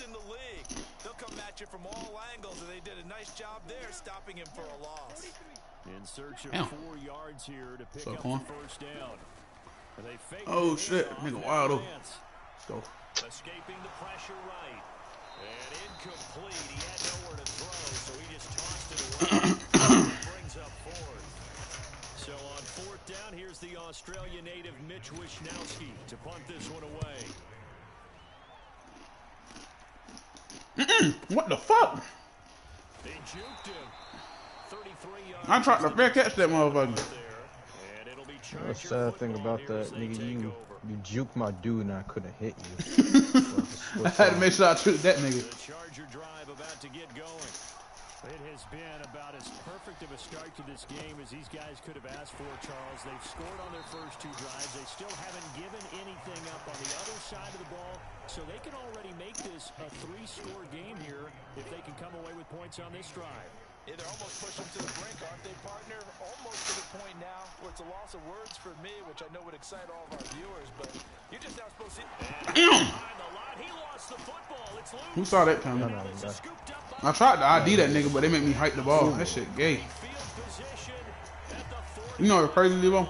in the league. They'll come at you from all angles, and they did a nice job there stopping him for a loss. In search of 4 yards here to pick up the first down. They fake shit, nigga wild open. Let's go. Escaping the pressure right. And incomplete. He had nowhere to throw, so he just tossed it away. Brings up 4th. So on 4th down, here's the Australia native Mitch Wishnowski to punt this one away. What the fuck? They juked him. 33 yards. I tried to fair catch that motherfucker. The sad thing about that, nigga, you juked my dude and I couldn't hit you. I had to make sure I treated that nigga. The Charger drive about to get going. It has been about as perfect of a start to this game as these guys could have asked for, Charles. They've scored on their first 2 drives. They still haven't given anything up on the other side of the ball, so they can already make this a 3-score game here if they can come away with points on this drive. Yeah, they're almost pushing to the brink, aren't they, partner? Almost to the point now where it's a loss of words for me, which I know would excite all of our viewers, but you're just now supposed to... He lost the football. It's loose. Who saw that coming? I tried to ID that nigga, but they make me hike the ball. That shit gay. You know what's crazy, Levo?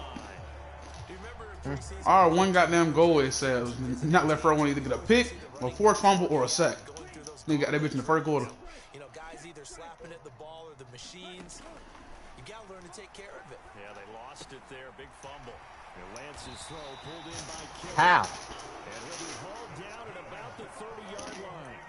Our one goddamn goal, it says, not left for one either get a pick, a forced fumble, or a sack. Nigga got that bitch in the first quarter. You know, guys either slapping at the ball or the machines. You gotta learn to take care of it. Yeah, they lost it there. Big fumble. And Lance's throw pulled in by Kill. How? And he'll be hauled down at about the 30-yard line.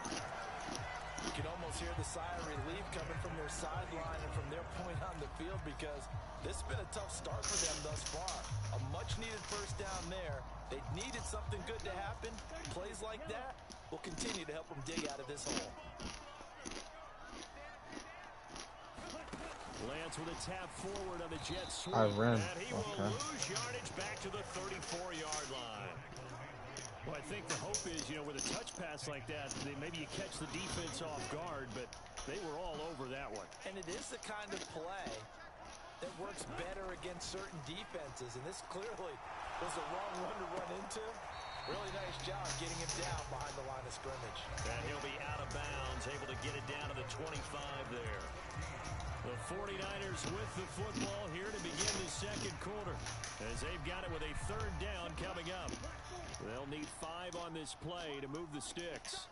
You can almost hear the sigh of relief coming from their sideline and from their point on the field because this has been a tough start for them thus far. A much-needed first down there. They needed something good to happen. Plays like that will continue to help them dig out of this hole. Lance with a tap forward on the jet sweep. I ran. And he will lose yardage back to the 34-yard line. Well, I think the hope is, you know, with a touch pass like that, maybe you catch the defense off guard, but they were all over that one. And it is the kind of play that works better against certain defenses, and this clearly was a wrong one to run into. Really nice job getting him down behind the line of scrimmage. And he'll be out of bounds, able to get it down to the 25 there. The 49ers with the football here to begin the second quarter as they've got it with a 3rd down coming up. They'll need 5 on this play to move the sticks.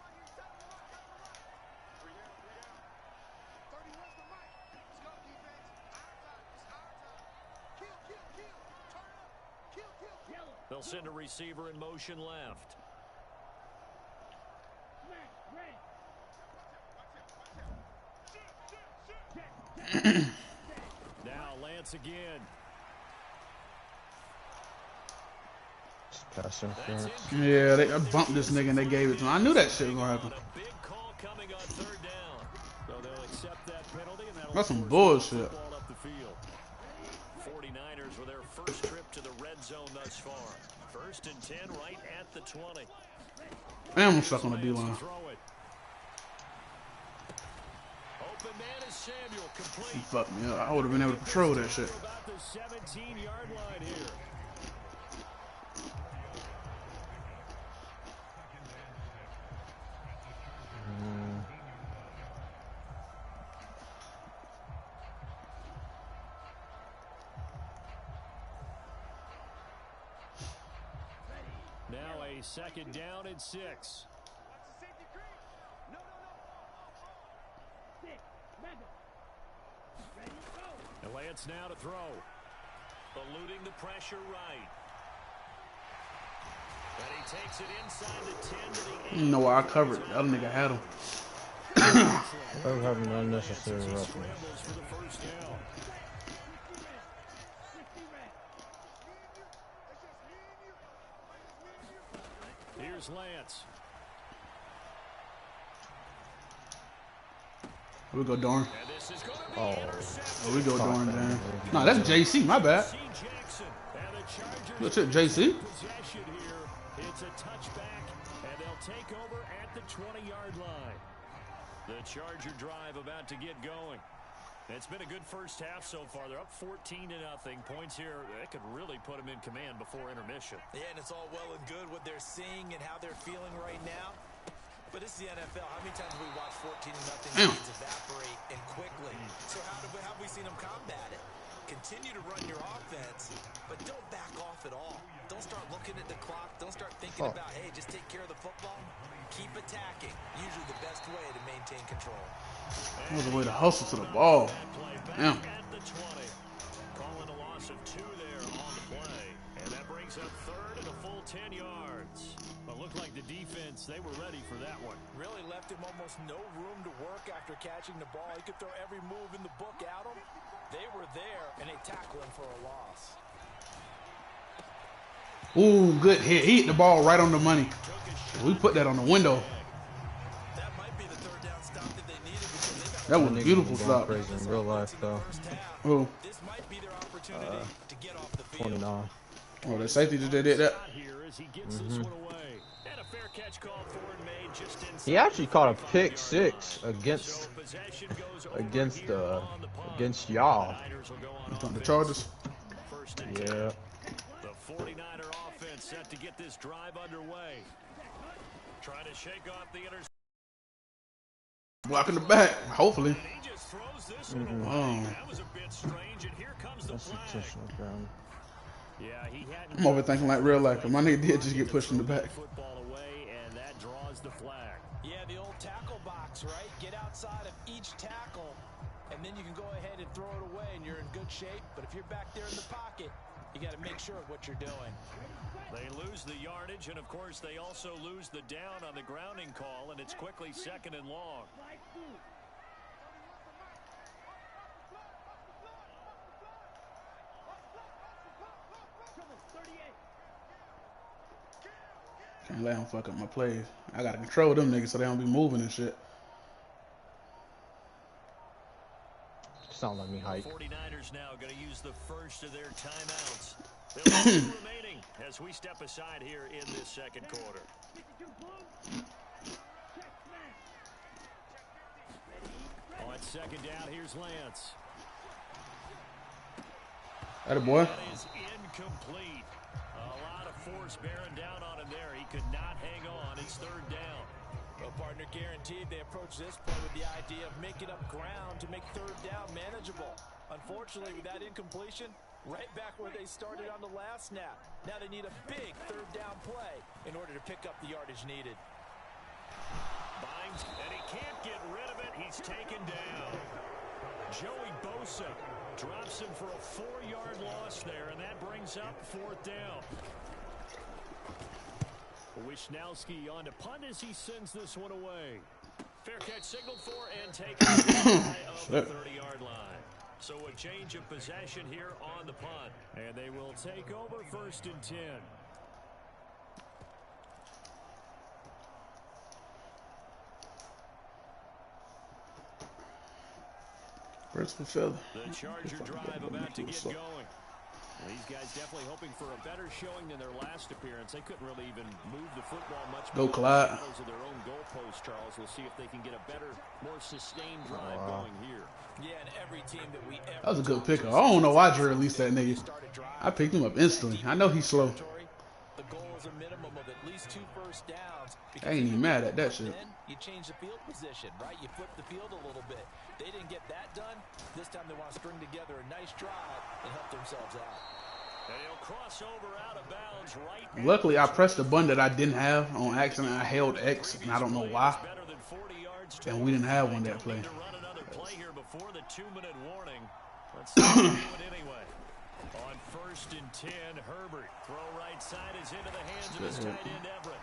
They'll send a receiver in motion left. Now Lance again. Pass interference. Yeah, they bumped this nigga and they gave it to him. I knew that shit was gonna happen. A big call coming on 3rd down. So they'll accept that penalty and that'll That's some bullshit. up the field. 49ers with their first trip to the red zone thus far. 1st and 10 right at the 20. I'm stuck on the D-line. Open man is Samuel, complete. Fuck me up. I would have been able to control that shit. About the 17-yard line here. Now a 2nd down and 6. And Lance now to throw. Eluding the pressure right. And he takes it inside the 10 to the 8. You know why I covered it. That other nigga had him. I'm having unnecessary roughness. For the first down. Here's Lance. Here we go, Dorn. Oh, We go, Dorn, damn. Nah, that's JC. My bad. What's it, JC? It's a touchback, and they'll take over at the 20-yard line. The Charger drive about to get going. It's been a good first half so far. They're up 14-0. Points here, that could really put them in command before intermission. Yeah, and it's all well and good what they're seeing and how they're feeling right now. But it's the NFL. How many times have we watched 14-0 leads evaporate and quickly? So how have we seen them combat it? Continue to run your offense, but don't back off at all. Don't start looking at the clock. Don't start thinking about, hey, just take care of the football. Keep attacking. Usually the best way to maintain control. That was a way to hustle to the ball. Damn. Calling a loss of 2 there on the play. And that brings up third and a full 10 yards. But looked like the defense, they were ready for that one. Really left him almost no room to work after catching the ball. He could throw every move in the book at him. They were there, and they tackled him for a loss. Ooh, good hit. He hit the ball right on the money. We put that on the window. That might be the third down stop that they needed because they got That was a beautiful stop. Crazy in real life, though. Oh. This might be their opportunity to get off the field. 29. Oh, that safety just did that. He actually caught a pick 6 against y'all. The Chargers. Yeah. The 49er offense set to get this drive underway. Trying to shake off the interception. Blocking the back, hopefully. He just throws this one away. That was a bit strange, and here comes the flag. Yeah, he hadn't. I'm overthinking like real life. My nigga did just get pushed in the back. Football away, and that draws the flag. Yeah, the old tackle box, right? Get outside of each tackle, and then you can go ahead and throw it away, and you're in good shape. But if you're back there in the pocket, you got to make sure of what you're doing. They lose the yardage, and of course they also lose the down on the grounding call, and it's quickly 2nd and long. Can't let him fuck up my plays. I gotta control them niggas so they don't be moving and shit. Sound like me hype. 49ers now going to use the first of their timeouts. They'll be remaining as we step aside here in this second quarter. On 2nd down, here's Lance. Atta boy. That is incomplete. A lot of force bearing down on him there. He could not hang on. It's 3rd down. Well, partner, guaranteed they approach this play with the idea of making up ground to make 3rd down manageable. Unfortunately, with that incompletion, right back where they started on the last snap. Now they need a big 3rd down play in order to pick up the yardage needed. Binds, and he can't get rid of it. He's taken down. Joey Bosa drops him for a 4-yard loss there, and that brings up 4th down. Wisnowski on to punt as he sends this one away. Fair catch signaled for and taken high of the 30-yard line. So a change of possession here on the punt. And they will take over 1st and 10. Where's the feather? The Charger drive about to get going. Well, these guys definitely hoping for a better showing than their last appearance. They couldn't really even move the football much. Go Clyde. Of their own goalpost, Charles. We'll see if they can get a better, more sustained drive going here. Yeah, and every team that we ever. That was a good pick. I don't know why Drew released that nigga. I picked him up instantly. I know he's slow. The goal is a minimum of at least 2 first downs. I ain't even mad at that shit. Then you change the field position, right? You flip the field a little bit. They didn't get that done. This time they want to string together a nice drive and help themselves out. And he'll cross over out of bounds right. Luckily, I pressed a button that I didn't have on accident. I held X, and I don't know why. And we didn't have one that play. Here before the 2-minute warning. Let's see do it anyway. On 1st and 10, Herbert. Throw right side is into the hands of his tight end, Everett.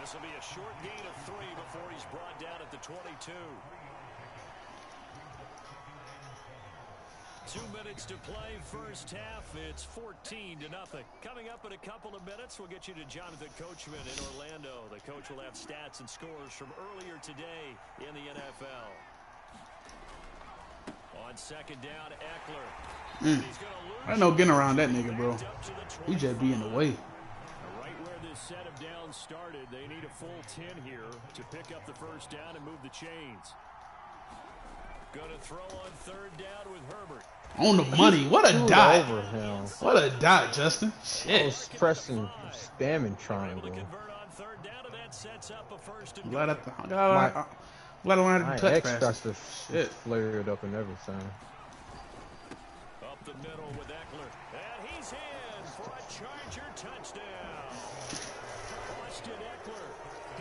This will be a short gain of 3 before he's brought down at the 22. 2 minutes to play, first half. It's 14-0. Coming up in a couple of minutes, we'll get you to Jonathan Coachman in Orlando. The coach will have stats and scores from earlier today in the NFL. On 2nd down, Eckler. I know getting around that nigga, bro. He just be in the way. Right where this set of downs started, they need a full 10 here to pick up the first down and move the chains. Going to throw on 3rd down with Herbert. On the money. What a dot. Over him. What a dot, Justin. Shit. I was pressing spamming triangle. Convert on 3rd down, and that sets up a first and Glad goal. I learned how to touch X starts passes. to Shit. flare it up and everything. Up the middle with Eckler. And he's in for a Charger touchdown. Austin Eckler,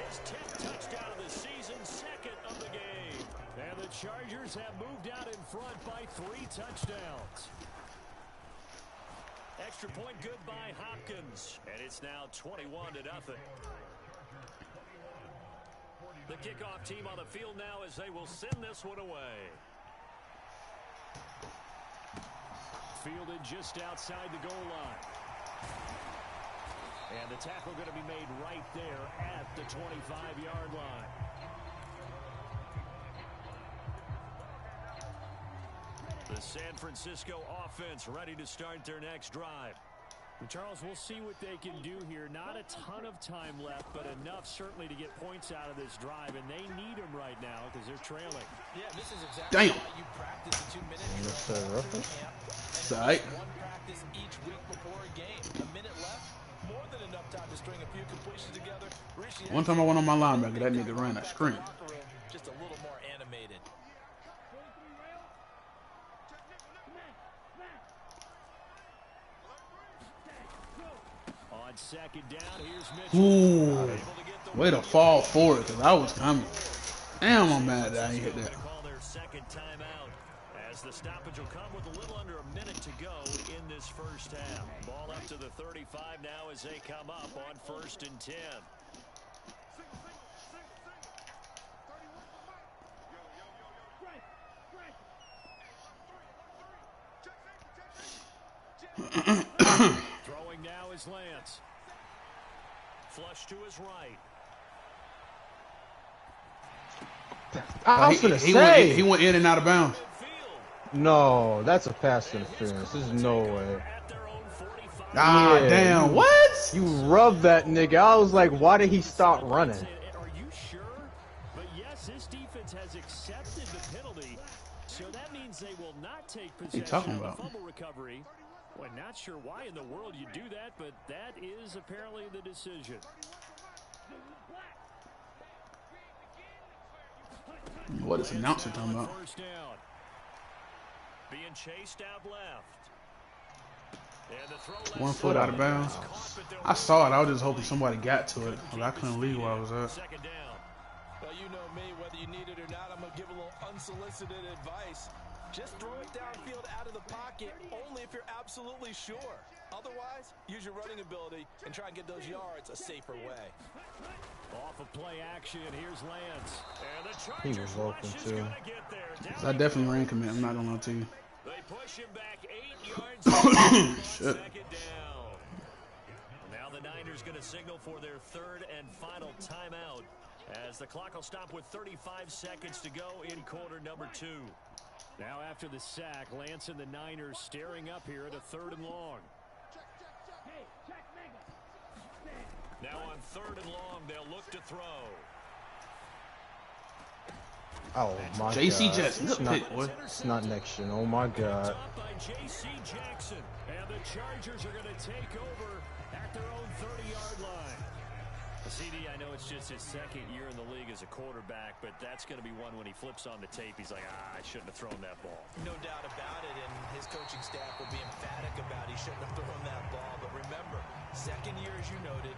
his 10th touchdown of the season, 2nd of the game. And the Chargers have moved out in front by 3 touchdowns. Extra point good by Hopkins. And it's now 21-0. The kickoff team on the field now as they will send this one away. Fielded just outside the goal line. And the tackle going to be made right there at the 25-yard line. The San Francisco offense ready to start their next drive. And Charles, we'll see what they can do here. Not a ton of time left, but enough certainly to get points out of this drive, and they need them right now because they're trailing. Yeah, this is exactly Damn. why you practice a 2-minute That's drill. It's all right. One practice each week before a game. A minute left, more than enough time to string a few completions together. One time I went on my linebacker, that nigga ran a screen. Just a little more animated. On second down, here's Mitchell. Ooh. Way to fall for it, because I was coming. Damn, I'm mad that I ain't hit that. Call their second timeout as the stoppage will come with a little under a minute to go in this first half. Ball up to the 35 now as they come up on 1st and 10. Throwing now is Lance. Flush to his right. I was gonna say he went in and out of bounds. no, that's a pass interference. There's no way. Ah, Yeah, damn. What? You rubbed that nigga. I was like, why did he stop running? Are you sure? But yes, this defense has accepted the penalty, so that means they will not take possession talking of the about? fumble recovery. Well, not sure why in the world you do that, but that is apparently the decision. What is announcer talking about? First down. Being chased out left. And the throw left 1 foot out of bounds. I saw it. I was just hoping somebody got to it. But I couldn't leave where I was at. Second down. Well, you know me, whether you need it or not, I'm going to give a little unsolicited advice. Just throw it downfield out of the pocket, only if you're absolutely sure. Otherwise, use your running ability and try and get those yards a safer way. Off of play action, here's Lance. And the He Chargers was open rush is too. gonna get there. I definitely ran commit. I'm not gonna lie to you. They push him back 8 yards. Shit. Second down. Now the Niners going to signal for their 3rd and final timeout as the clock will stop with 35 seconds to go in quarter number 2. Now after the sack, Lance and the Niners staring up here at a 3rd and long. Now on 3rd and long, they'll look to throw. Oh my JC god. Jackson, good pick, boy. It's not next year. Oh my god. Top by JC Jackson. And the Chargers are going to take over at their own 30-yard line. CD, I know it's just his 2nd year in the league as a quarterback, but that's going to be one when he flips on the tape, he's like, I shouldn't have thrown that ball. No doubt about it, and his coaching staff will be emphatic about he shouldn't have thrown that ball. But remember, 2nd year, as you noted,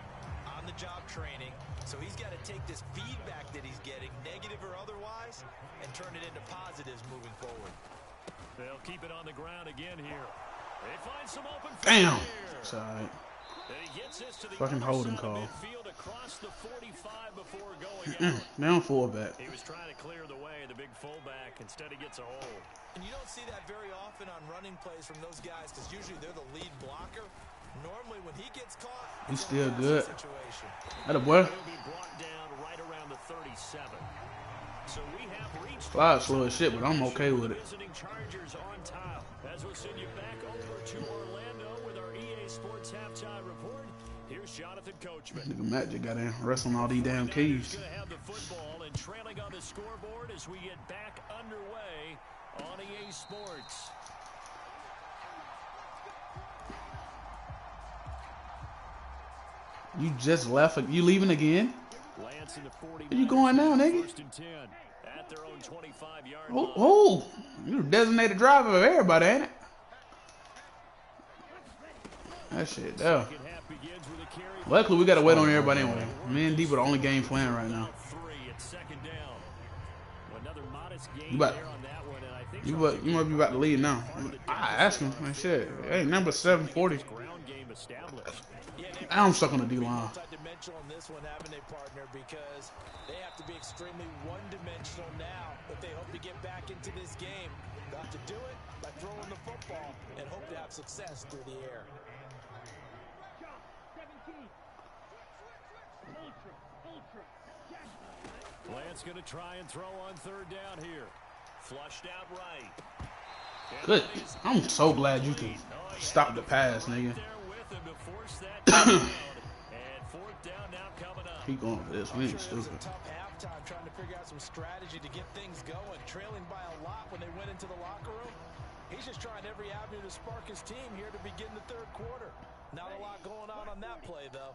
on-the-job training, so he's got to take this feedback that he's getting, negative or otherwise, and turn it into positives moving forward. They'll keep it on the ground again here. They find some open Damn. here. It's all right. And he gets this to the Fucking other holding side of call. midfield across the 45 before going out. Down fullback. He was trying to clear the way, the big fullback. Instead, he gets a hole. And you don't see that very often on running plays from those guys because usually they're the lead blocker. Normally, when he gets caught, He's it's a still passing good. situation. That a boy. He'll be brought down right around the 37. So we have reached Fly slow as shit, but I'm okay with it. visiting Chargers on top. As we'll send you back over to Orlando with our EA Sports halftime report. Here's Jonathan Coachman. Nigga Matt just got in wrestling all these damn keys. Going to have the football and trailing on the scoreboard as we get back underway on EA Sports. You just left. You leaving again? Lance in the 40. Where you going now, nigga? First and 10 at their own 25-yard Oh, line. oh, you the designated driver of everybody, ain't it? That shit, though. Luckily, we got to wait on everybody anyway. Me and D were the only game playing right now. You might be about to lead now. I asked him, man, shit. Hey, number 740. I'm stuck on the D-line. Because they have to be extremely one-dimensional now if they hope to get back into this game. Got to do it by throwing the football and hope to have success through the air. Lance going to try and throw on third down here. Flushed out right. Good. I'm so glad you could stop the pass, nigga. Keep going for this. We ain't stupid. Halftime trying to figure out some strategy to get things going. Trailing by a lot when they went into the locker room. He's just trying every avenue to spark his team here to begin the third quarter. Not a lot going on that play, though.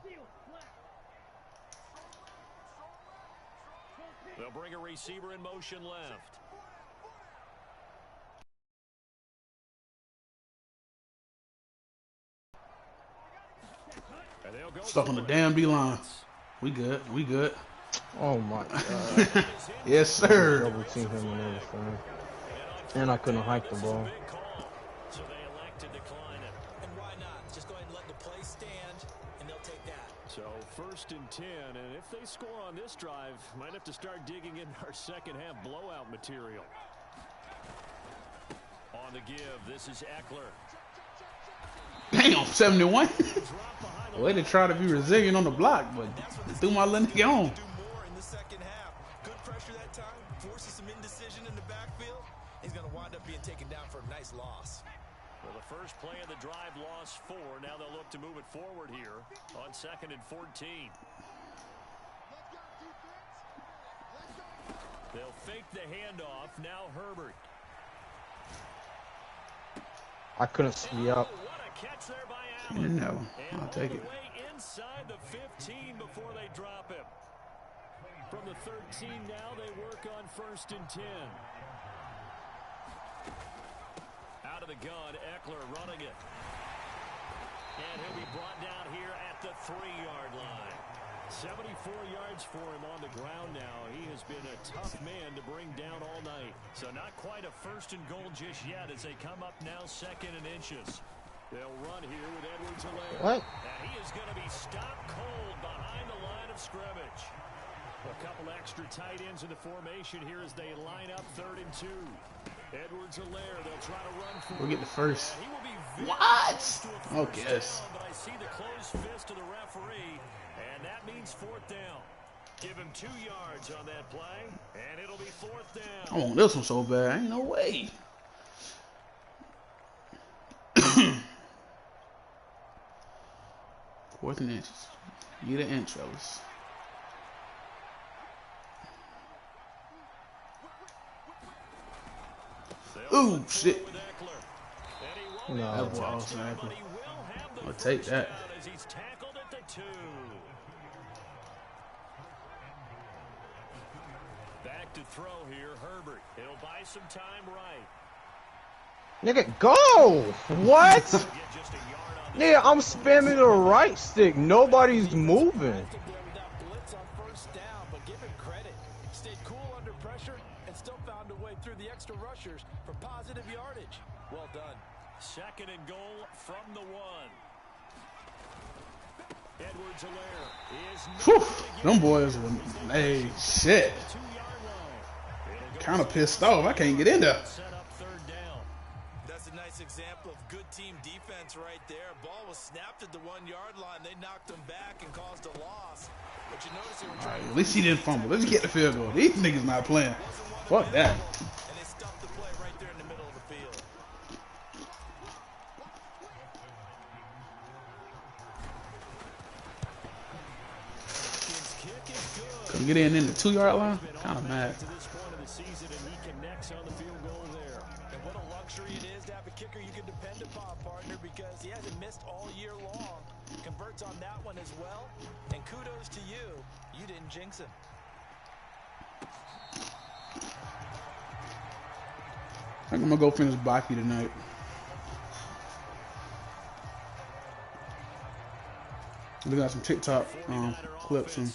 They'll bring a receiver in motion left. Stuck on the damn D-line. We good. We good. Oh my god. Yes, sir. Double team him and everything. And I couldn't hike the ball. So they elect to decline it. And why not? Just go ahead and let the play stand, and they'll take that. So first and 10, and if they score on this drive, might have to start digging in our second half blowout material. On the give, this is Eckler. Damn, 71. Way to try to be resilient on the block, but threw my little nigga on. Do more in the second half. Good pressure that time. Forces some indecision in the backfield. He's going to wind up being taken down for a nice loss. Well, the first play of the drive lost 4. Now they'll look to move it forward here on 2nd and 14. They'll fake the handoff. Now Herbert. I couldn't see up. What a catch there by Allen. No, I'll take it. Inside the 15 before they drop him. From the 13 now they work on 1st and 10. Out of the gun, Eckler running it. And he'll be brought down here at the 3-yard line. 74 yards for him on the ground now. He has been a tough man to bring down all night. So not quite a 1st and goal just yet as they come up now 2nd and inches. They'll run here with Edwards-Helaire. What? And he is going to be stopped cold behind the line of scrimmage. A couple extra tight ends in the formation here as they line up 3rd and 2. Edwards-Helaire, they'll try to run for. We'll get the first. He will be What? Okay. but I see the closed fist of the referee, and that means 4th down. Give him 2 yards on that play, and it'll be 4th down. I want this one so bad. Ain't no way. 4th and inches. Get an inch, fellas. Ooh, shit. No. That ball was snapping. I'll take that. Back to throw here, Herbert. He'll buy some time right. Nigga, go! What? Nigga, I'm spamming the right stick. Nobody's moving. Blitz on 1st down, but give him credit. Stayed cool under pressure and still found a way through the extra rushers for positive yardage. Well done. 2nd and goal from the 1. Edwards-Helaire is Whew, them boys were, hey, shit. Kind of pissed off. I can't get in there. set up 3rd down. That's a nice example of good team defense right there. Ball was snapped at the 1-yard line. They knocked him back and caused a loss. But you notice they were trying. At least he didn't fumble. Let's get the field goal. These niggas not playing. Fuck that. And they stuffed the play right there in the middle of the field. Couldn't get in the 2-yard line. Kind of mad. To this point of the season, and he connects on the field goal there. And what a luxury it is to have a kicker you can depend upon, partner, because he hasn't missed all year long. Converts on that one as well. And kudos to you You didn't jinx him. I think I'm gonna go finish Baki tonight. We got some TikTok clips and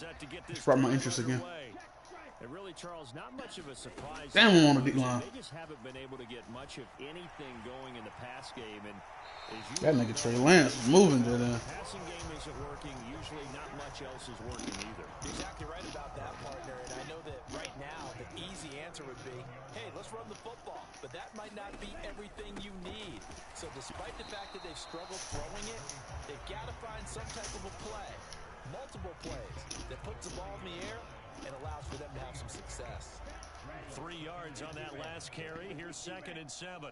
brought my interest again. And really, Charles, not much of a surprise. Damn, I'm on the decline. They just haven't been able to get much of anything going in the pass game. And that nigga Trey Lance is moving to the passing game isn't working. Usually, not much else is working either. You're exactly right about that, partner. And I know that right now the easy answer would be, hey, let's run the football. But that might not be everything you need. So despite the fact that they've struggled throwing it, they've got to find some type of a play, multiple plays that puts the ball in the air and allows for them to have some success. 3 yards on that last carry. Here's 2nd and 7.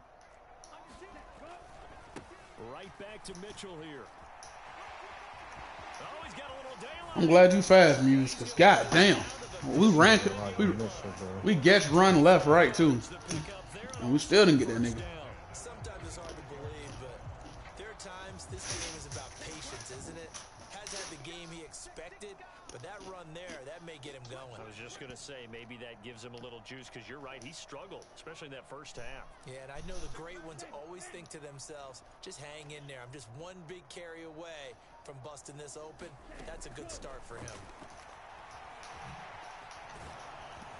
Right back to Mitchell here. Oh, he's got a little daylight. I'm glad you fast, Muse, because goddamn, we ran, we get run left, right too, and we still didn't get that nigga. Sometimes it's hard to believe, but there are times this game is about patience, isn't it? Has had the game he expected, but that run there, that may get him going. I was just going to say, maybe that gives him a little juice, because you're right, he struggled, especially in that first half. Yeah, and I know the great ones always think to themselves, just hang in there. I'm just one big carry away from busting this open. That's a good start for him.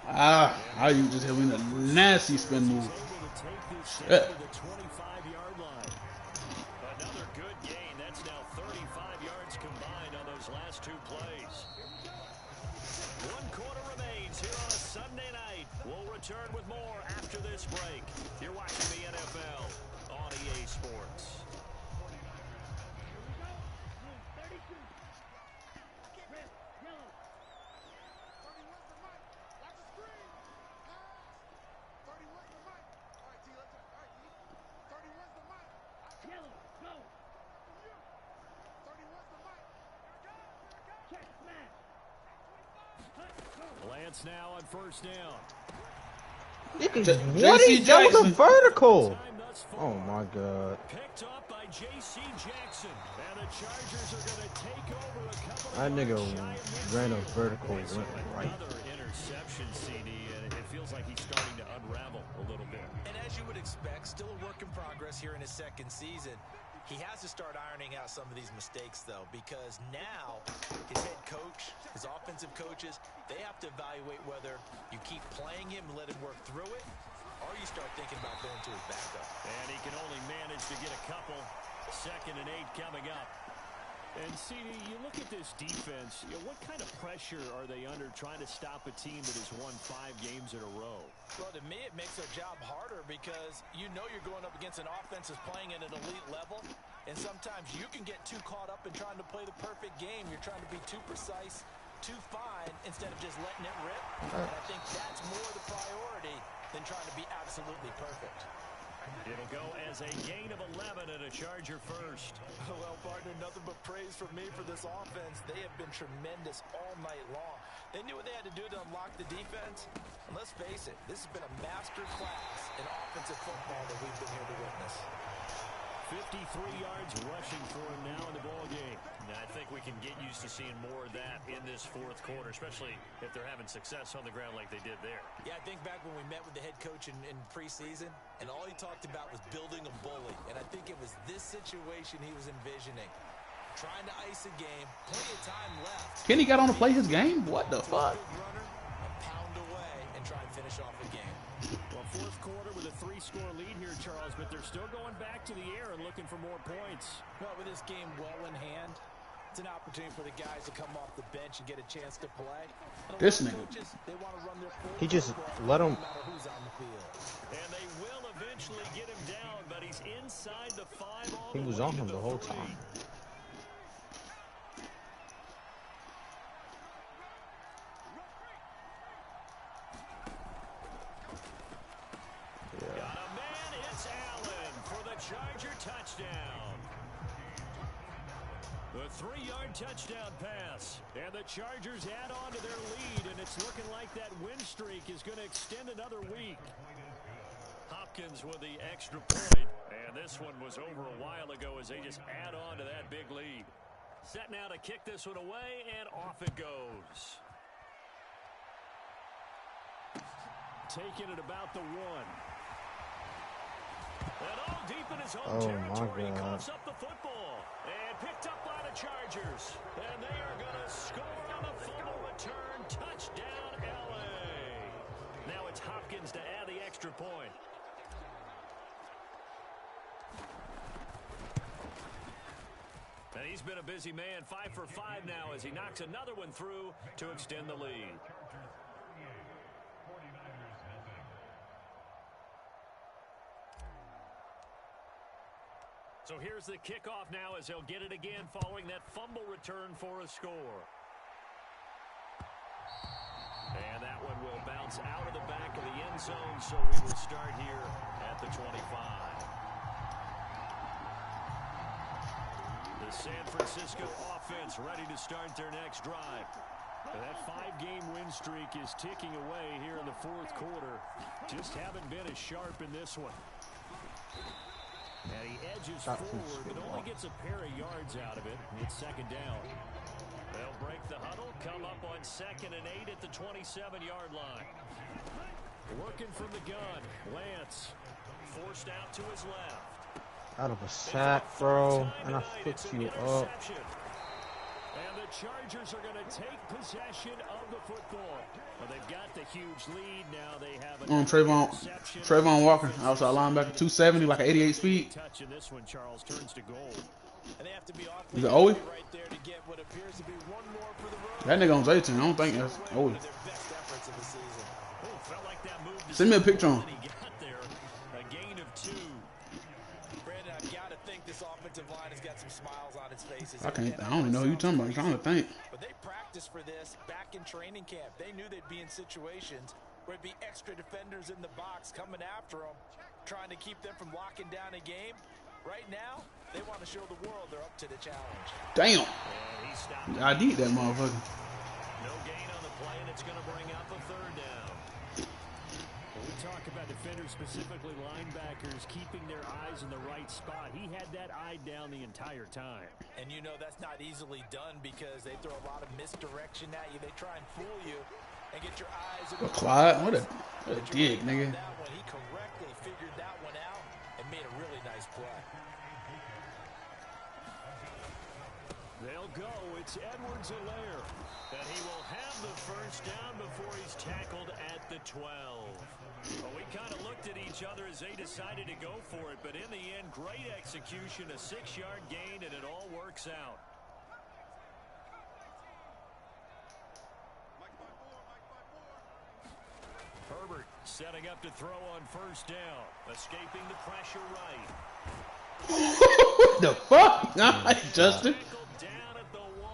You just hit me a nasty spin move. The 25-yard line. Another good gain. That's now 35 yards combined on those last 2 plays. 1 quarter remains here on a Sunday night. We'll return with more after this break. You're watching the NFL on EA Sports. Lance now on 1st down. What is that? Was a vertical. Oh my God. Picked up by J.C. Jackson. And the Chargers are going to take over a couple of that nigga ran a vertical, went right. Another interception, CD, and it feels like he's starting to unravel a little bit. And as you would expect, still a work in progress here in his 2nd season. He has to start ironing out some of these mistakes, though, because now his head coach, his offensive coaches, they have to evaluate whether you keep playing him and let him work through it, or you start thinking about going to his backup. And he can only manage to get a couple. 2nd and 8 coming up. And CD, you look at this defense, what kind of pressure are they under trying to stop a team that has won 5 games in a row? Well, to me, it makes their job harder because you know you're going up against an offense that's playing at an elite level, and sometimes you can get too caught up in trying to play the perfect game. You're trying to be too precise, too fine, instead of just letting it rip. And I think that's more the priority than trying to be absolutely perfect. It'll go as a gain of 11 and a Charger first. Well, partner, nothing but praise from me for this offense. They have been tremendous all night long. They knew what they had to do to unlock the defense. And let's face it, this has been a master class in offensive football that we've been here to witness. 53 yards rushing for him now in the ball game. Now, I think we can get used to seeing more of that in this 4th quarter, especially if they're having success on the ground like they did there. Yeah, I think back when we met with the head coach in preseason, and all he talked about was building a bully. And I think it was this situation he was envisioning. Trying to ice a game, plenty of time left. Kenny got on to play his game? What the fuck? Runner, a pound away, and try and finish off the game. Well, 4th quarter with a 3-score lead here, Charles, but they're still going back to the air and looking for more points. Well, with this game well in hand, it's an opportunity for the guys to come off the bench and get a chance to play. This nigga. Coaches, they want to run their He just let him. no matter who's on the field. And they will eventually get him down, but he's inside the 5 all He was on him the whole time. Got a man, it's Allen for the Charger touchdown. The 3-yard touchdown pass. And the Chargers add on to their lead, and it's looking like that win streak is going to extend another week. Hopkins with the extra point. And this one was over a while ago as they just add on to that big lead. Set now to kick this one away, and off it goes. taken at about the 1. And all deep in his Oh home territory, my he God. coughs up the football. And picked up by the Chargers. And they are going to score on the fumble return. Touchdown, L.A. Now it's Hopkins to add the extra point. And he's been a busy man, 5 for 5 now as he knocks another one through to extend the lead. So here's the kickoff now as he'll get it again following that fumble return for a score. And that one will bounce out of the back of the end zone, so we will start here at the 25. The San Francisco offense ready to start their next drive. That 5-game win streak is ticking away here in the fourth quarter. Just haven't been as sharp in this one. And he edges forward, but only gets a pair of yards out of it. It's second down. They'll break the huddle, come up on 2nd and 8 at the 27-yard line. Working from the gun, Lance forced out to his left. Out of a sack, bro, and I flipped you up. And the Chargers are going to take possession of the football. Well, they've got the huge lead now. They have On Trayvon Walker, outside linebacker, 270, like an 88 speed. Touch in this one, Charles, turns to goal. And they have to be Is it Owie? right there to get what appears to be one more for the road. That nigga on Zayton. I don't think that's Owie. Their best efforts of the season. Oh, felt like that move. Send me a picture on. He got there. A gain of 2. Brandon, I've got to think this offensive line has got some smiles on its faces. I don't even know who you're talking about. I'm trying to think. But they practiced for this back in training camp. They knew they'd be in situations where it'd be extra defenders in the box coming after them, trying to keep them from locking down a game. Right now, they want to show the world they're up to the challenge. Damn. I did that motherfucker. No gain on the play, and it's going to bring up a 3rd down. When we talk about defenders, specifically linebackers, keeping their eyes in the right spot, he had that eye down the entire time. And you know that's not easily done because they throw a lot of misdirection at you. They try and fool you and get your eyes. Clyde, what a dig, nigga. He correctly figured that one out and made a really nice play. They'll go. It's Edwards-Helaire. And he will have the first down before he's tackled at the 12. Well, we kind of looked at each other as they decided to go for it, but in the end, great execution, a 6-yard gain, and it all works out. Herbert setting up to throw on first down, escaping the pressure right. What the fuck? Nice, Justin. Down at the 1.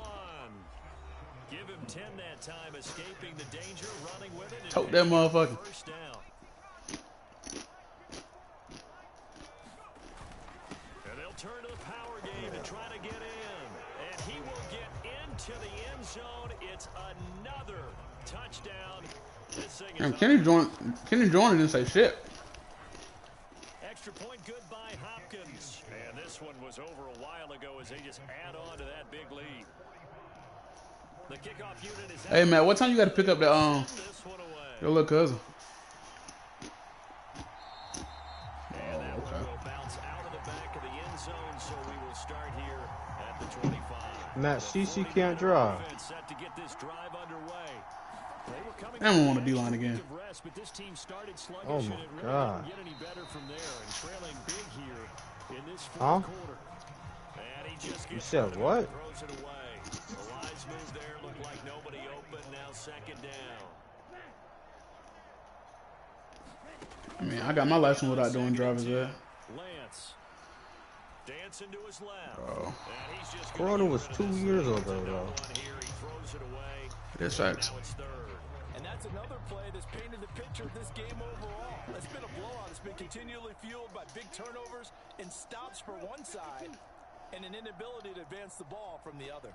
Give him 10 that time, escaping the danger, running with it. Tote that motherfucker. First down. And they'll turn to the power game and try to get in. And he will get into the end zone. It's another touchdown. This thing is Kenny Jordan didn't say shit. extra point good by Hopkins. And this one was over a while ago as they just add on to that big lead. The kickoff unit is Hey, Matt, what time you got to pick up that, your little cousin? And that one will bounce out of the back of the end zone, so we will start here at the 25. Matt, CC can't drive. Set to get this drive underway. They were coming I don't want a D-line again. rest, but this team started sluggish, Oh, and my it really God. didn't get any better from there, and trailing big here in this Huh? fourth quarter. And he just You gets said rid of it, what? throws it away. The wise move there, looked like nobody open. Now second down. I mean, I got my license without doing driver's ed. Lance dancing to his left. Oh, And he's just Corona was 2 years ago, though. here. He throws it away. that's facts. Now it's 3rd. And that's another play that's painted the picture of this game overall. It's been a blowout. It's been continually fueled by big turnovers and stops for one side and an inability to advance the ball from the other.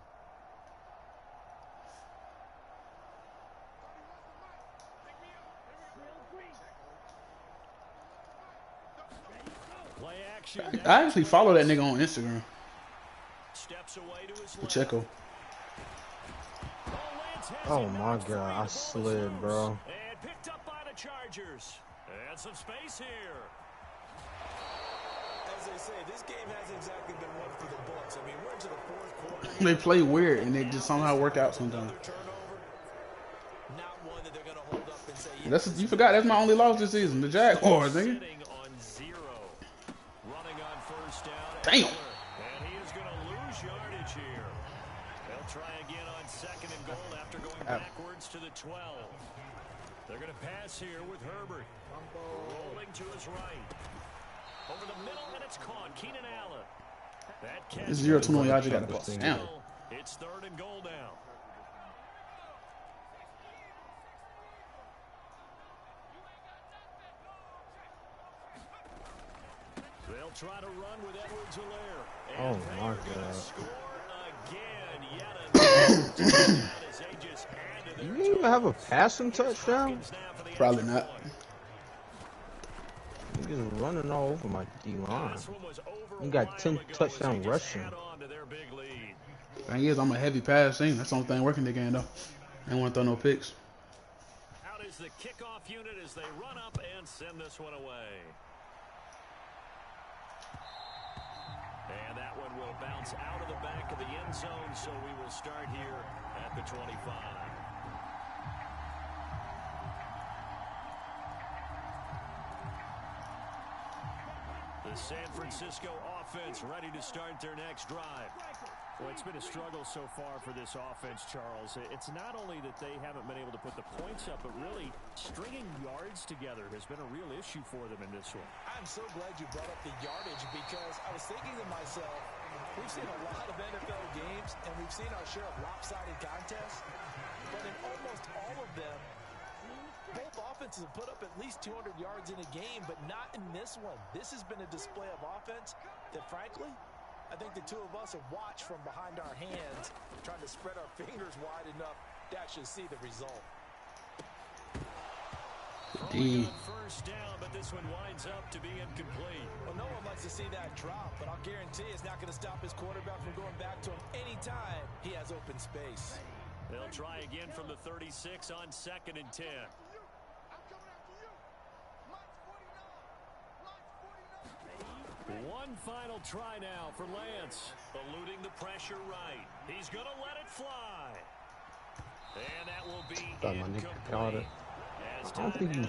Play action. I actually follow that nigga on Instagram. Steps away to his left. Pacheco. Lance has Oh it. my God, I slid, bro. And picked up by the Chargers. Chargers. And some space here. As they say, this game hasn't exactly been one for the books. I mean, we're into the fourth quarter. They play weird, and they just somehow work out sometimes. Not one that they're going to hold up and say, That's, you forgot, that's my only loss this season. The Jaguars, nigga. Running on first down. Damn. And he is going to lose yardage here. They'll try again on second and goal after going backwards to the 12. They're going to pass here with Herbert. Rolling to his right. Over the middle, and it's caught. Keenan Allen. That catch. It's 0-21. Y'all just got to pass. Damn. It's third and goal now. They'll try to run with Edwards-Helaire. Oh my God. Score again, yet another. You didn't even have a passing touchdown? Probably not. Niggas running all over my D-line. You got 10 touchdown rushing. Thing is, I'm a heavy pass team. That's the only thing working the game, though. I don't want to throw no picks. Out is the kickoff unit as they run up and send this one away. And that one will bounce out of the back of the end zone, so we will start here at the 25. The San Francisco offense ready to start their next drive. Well, it's been a struggle so far for this offense, Charles. It's not only that they haven't been able to put the points up, but really stringing yards together has been a real issue for them in this one. I'm so glad you brought up the yardage because I was thinking to myself, we've seen a lot of NFL games and we've seen our share of lopsided contests, but in almost all of them, both offenses have put up at least 200 yards in a game, but not in this one. This has been a display of offense that, frankly, I think the two of us have watched from behind our hands, trying to spread our fingers wide enough to actually see the result. First down, but this one winds up to be incomplete. Well, no one likes to see that drop, but I'll guarantee it's not going to stop his quarterback from going back to him anytime he has open space. They'll try again from the 36 on second and 10. One final try now for Lance. Eluding the pressure right. He's going to let it fly. And that will be incomplete. I don't think he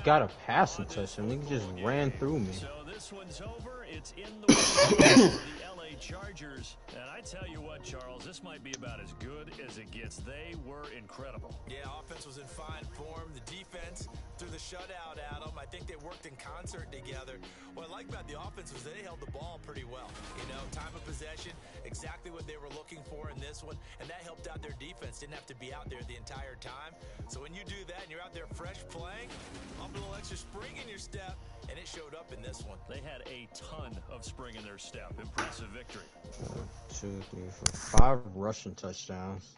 got a passing touchdown. He just ran through me. So this one's over. It's in the way for the LA Chargers. And I tell you what, Charles, this might be about as good as it gets. They were incredible. Yeah, offense was in fine form. The defense threw the shutout at them. I think they worked in concert together. What I like about the offense was they held the ball pretty well. You know, time of possession, exactly what they were looking for in this one. And that helped out their defense. Didn't have to be out there the entire time. So when you do that and you're out there fresh playing, a little extra spring in your step, and it showed up in this one. They had a ton of spring in their step. Impressive victory. 1, 2, 3, 4, 5 rushing touchdowns.